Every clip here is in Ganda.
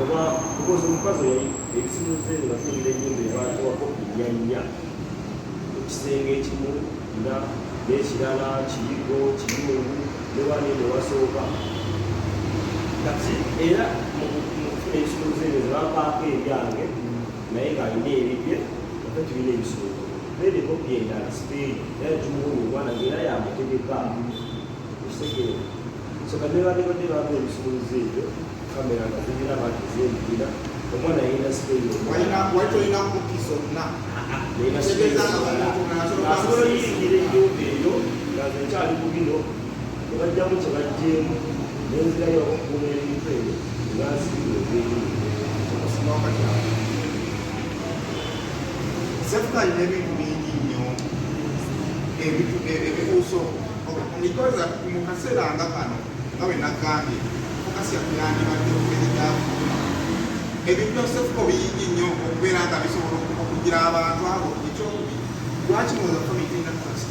oba kukoza omukazi yali ebisumuze nga tulira ennyimba ebaatuwako ennyanya ekisenge ekimu nga n'ekirala kiyigo kiyungu ne wani ne wasooka kati era mu kufuna ebisumuze ebyo zebampaako ebyange naye ng'alina ebibye ate tulina ebisumuze beereko byendala sipeeri era tumuwunya omwana ngaera yamutegeka ekitegeero so kadebadebadde baako ebisumuze ebyo kamera nga zirina abantu zembulira omwana yalina sipeeri waitolina kukiso na asobola oyingira ennyumba eyo nga zekyali ku bino ne bajjamu kye bajjeemu nenzirayo okukuuma ebintu ebyo ngansibira sefuka alina ebintu bingi nnyo ebibuuzo nikoza mu kaseera nga kano nga bwe nagambye fokasi yakuyandibadde okuberegafuna ebyo byose fuko biyingi nnyo okubeera nga bisobola okugira abantu abo ekyokubiri lwaki muza family trust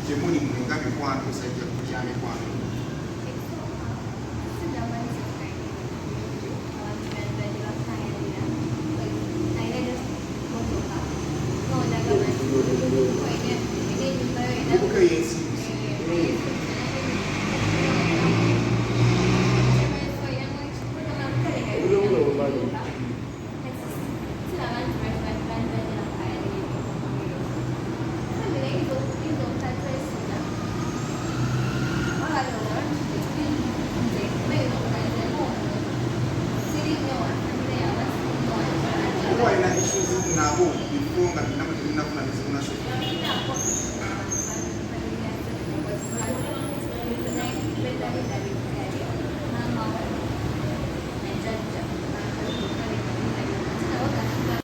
gyemuli mwe nga mikwano osajja kulya mikwano nabo bifunga nabo